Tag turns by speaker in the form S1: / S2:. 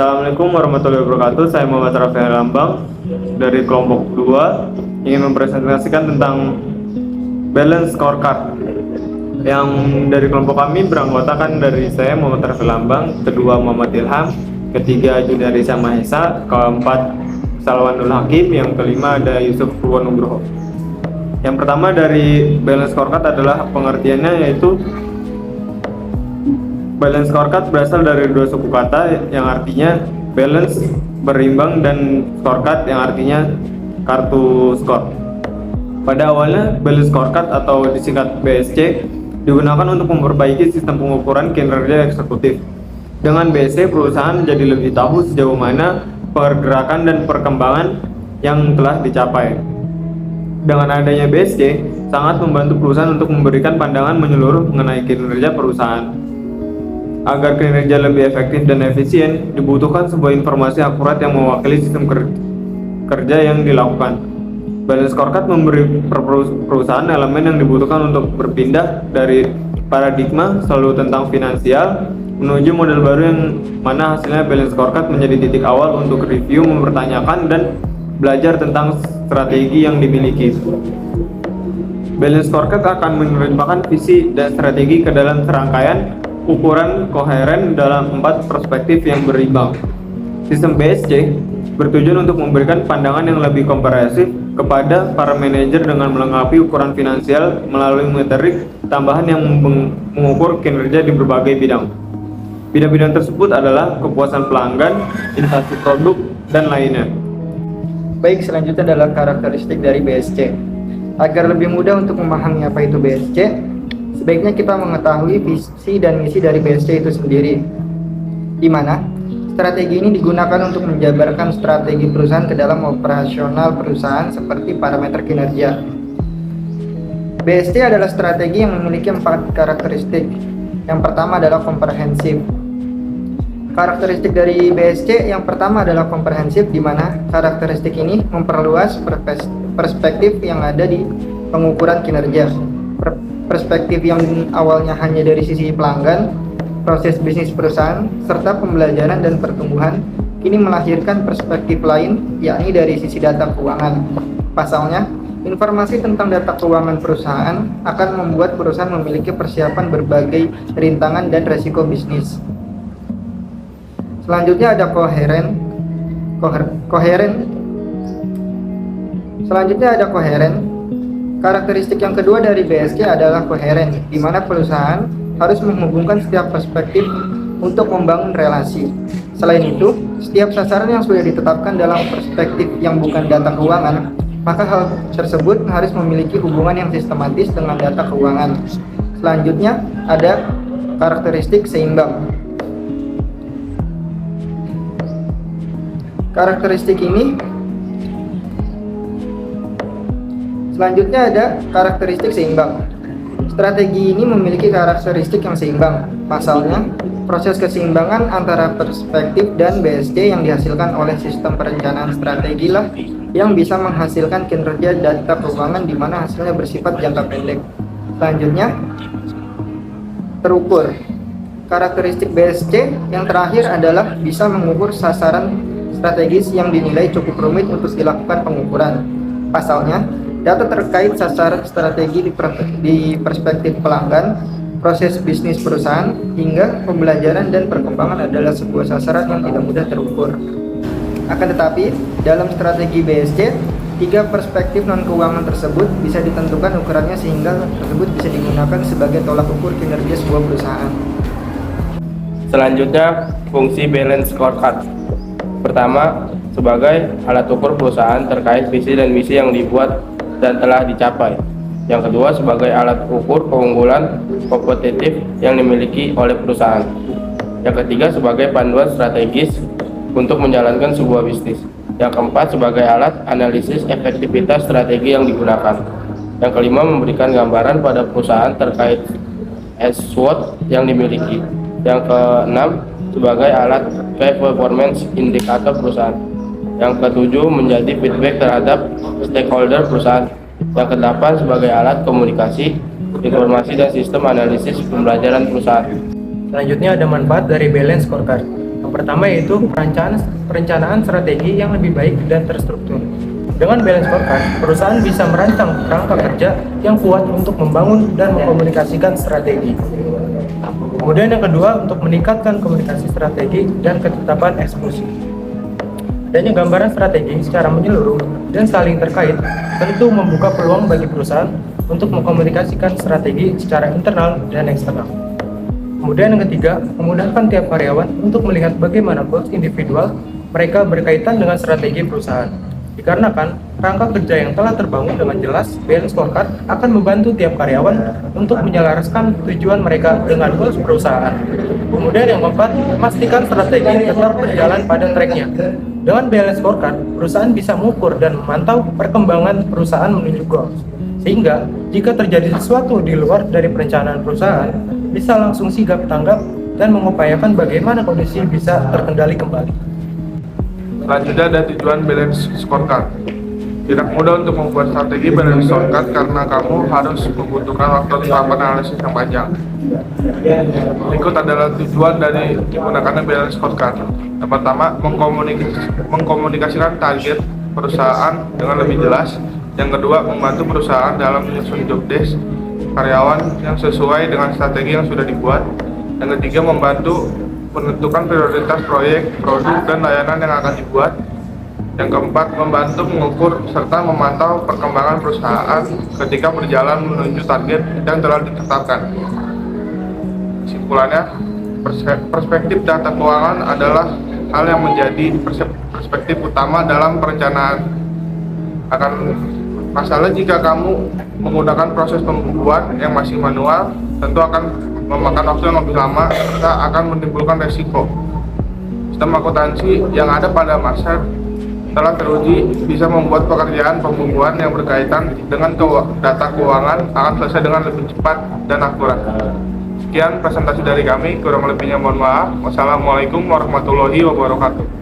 S1: Assalamualaikum warahmatullahi wabarakatuh. Saya Muhammad Rafael Lambang dari kelompok 2 ingin mempresentasikan tentang balance scorecard. Yang dari kelompok kami beranggotakan dari saya Muhammad Rafael Lambang, kedua Muhammad Ilham, ketiga Junarisa Mahesa, keempat Salwanul Hakim, yang kelima ada Yusuf Purwonugroho. Yang pertama dari balance scorecard adalah pengertiannya, yaitu balance scorecard berasal dari dua suku kata yang artinya balance berimbang dan scorecard yang artinya kartu skor. Pada awalnya balance scorecard atau disingkat BSC digunakan untuk memperbaiki sistem pengukuran kinerja eksekutif. Dengan BSC perusahaan jadi lebih tahu sejauh mana pergerakan dan perkembangan yang telah dicapai. Dengan adanya BSC sangat membantu perusahaan untuk memberikan pandangan menyeluruh mengenai kinerja perusahaan. Agar kinerja lebih efektif dan efisien, dibutuhkan sebuah informasi akurat yang mewakili sistem kerja yang dilakukan. Balance scorecard memberi perusahaan elemen yang dibutuhkan untuk berpindah dari paradigma selalu tentang finansial menuju model baru yang mana hasilnya balance scorecard menjadi titik awal untuk review, mempertanyakan, dan belajar tentang strategi yang dimiliki. Balance scorecard akan menerjemahkan visi dan strategi ke dalam serangkaian ukuran koheren dalam 4 perspektif yang berimbang. Sistem BSC bertujuan untuk memberikan pandangan yang lebih komprehensif kepada para manajer dengan melengkapi ukuran finansial melalui metrik tambahan yang mengukur kinerja di berbagai bidang. Bidang-bidang tersebut adalah kepuasan pelanggan, inflasi produk, dan lainnya.
S2: Baik, selanjutnya adalah karakteristik dari BSC. Agar lebih mudah untuk memahami apa itu BSC, sebaiknya kita mengetahui visi dan misi dari BSC itu sendiri, di mana strategi ini digunakan untuk menjabarkan strategi perusahaan ke dalam operasional perusahaan seperti parameter kinerja. BSC adalah strategi yang memiliki 4 karakteristik. Yang pertama adalah komprehensif. Karakteristik dari BSC yang pertama adalah komprehensif, di mana karakteristik ini memperluas perspektif yang ada di pengukuran kinerja. Perspektif yang awalnya hanya dari sisi pelanggan, proses bisnis perusahaan, serta pembelajaran dan pertumbuhan, kini melahirkan perspektif lain, yakni dari sisi data keuangan. Pasalnya, informasi tentang data keuangan perusahaan akan membuat perusahaan memiliki persiapan berbagai rintangan dan resiko bisnis. Selanjutnya ada koheren. Karakteristik yang kedua dari BSC adalah koheren, di mana perusahaan harus menghubungkan setiap perspektif untuk membangun relasi. Selain itu, setiap sasaran yang sudah ditetapkan dalam perspektif yang bukan data keuangan, maka hal tersebut harus memiliki hubungan yang sistematis dengan data keuangan. Selanjutnya ada karakteristik seimbang. Selanjutnya ada karakteristik seimbang. Strategi ini memiliki karakteristik yang seimbang. Pasalnya, proses keseimbangan antara perspektif dan BSC yang dihasilkan oleh sistem perencanaan strategi lah yang bisa menghasilkan kinerja data keuangan di mana hasilnya bersifat jangka pendek. Selanjutnya, terukur. Karakteristik BSC yang terakhir adalah bisa mengukur sasaran strategis yang dinilai cukup rumit untuk dilakukan pengukuran. Pasalnya, data terkait sasaran strategi di perspektif pelanggan, proses bisnis perusahaan, hingga pembelajaran dan perkembangan adalah sebuah sasaran yang tidak mudah terukur. Akan tetapi, dalam strategi BSC, 3 perspektif non-keuangan tersebut bisa ditentukan ukurannya sehingga tersebut bisa digunakan sebagai tolak ukur kinerja sebuah perusahaan.
S3: Selanjutnya, fungsi balance scorecard. Pertama, sebagai alat ukur perusahaan terkait visi dan misi yang dibuat dan telah dicapai. Yang kedua, sebagai alat ukur keunggulan kompetitif yang dimiliki oleh perusahaan. Yang ketiga, sebagai panduan strategis untuk menjalankan sebuah bisnis. Yang keempat, sebagai alat analisis efektivitas strategi yang digunakan. Yang kelima, memberikan gambaran pada perusahaan terkait SWOT yang dimiliki. Yang keenam, sebagai alat key performance indikator perusahaan. Yang ketujuh, menjadi feedback terhadap stakeholder perusahaan. Yang kedelapan, sebagai alat komunikasi, informasi, dan sistem analisis pembelajaran perusahaan.
S2: Selanjutnya ada manfaat dari balance scorecard.
S4: Yang pertama yaitu perencanaan strategi yang lebih baik dan terstruktur. Dengan balance scorecard, perusahaan bisa merancang kerangka kerja yang kuat untuk membangun dan mengkomunikasikan strategi. Kemudian yang kedua, untuk meningkatkan komunikasi strategi dan ketetapan eksekusi. Adanya gambaran strategi secara menyeluruh dan saling terkait tentu membuka peluang bagi perusahaan untuk mengkomunikasikan strategi secara internal dan eksternal. Kemudian yang ketiga, memudahkan tiap karyawan untuk melihat bagaimana goals individual mereka berkaitan dengan strategi perusahaan. Dikarenakan rangka kerja yang telah terbangun dengan jelas, balance scorecard akan membantu tiap karyawan untuk menyelaraskan tujuan mereka dengan goals perusahaan. Kemudian yang keempat, memastikan strategi tetap berjalan pada tracknya. Dengan balance scorecard, perusahaan bisa mengukur dan memantau perkembangan perusahaan menuju goals. Sehingga jika terjadi sesuatu di luar dari perencanaan perusahaan, bisa langsung sigap tanggap dan mengupayakan bagaimana kondisi bisa terkendali kembali.
S5: Selanjutnya ada tujuan balance scorecard. Tidak mudah untuk membuat strategi balance scorecard karena kamu harus membutuhkan waktu untuk melakukan analisis yang panjang. Berikut adalah tujuan dari digunakannya balance scorecard. Yang pertama, mengkomunikasikan target perusahaan dengan lebih jelas. Yang kedua, membantu perusahaan dalam menyusun job desk karyawan yang sesuai dengan strategi yang sudah dibuat. Yang ketiga, membantu menentukan prioritas proyek, produk, dan layanan yang akan dibuat. Yang keempat, membantu mengukur serta memantau perkembangan perusahaan ketika berjalan menuju target yang telah ditetapkan. Kesimpulannya, perspektif data keuangan adalah hal yang menjadi perspektif utama dalam perencanaan. Masalah jika kamu menggunakan proses pembukuan yang masih manual, tentu akan memakan waktu yang lebih lama serta akan menimbulkan resiko. Sistem akuntansi yang ada pada masa telah teruji bisa membuat pekerjaan pembukuan yang berkaitan dengan data keuangan akan selesai dengan lebih cepat dan akurat. Sekian presentasi dari kami, kurang lebihnya mohon maaf. Wassalamualaikum warahmatullahi wabarakatuh.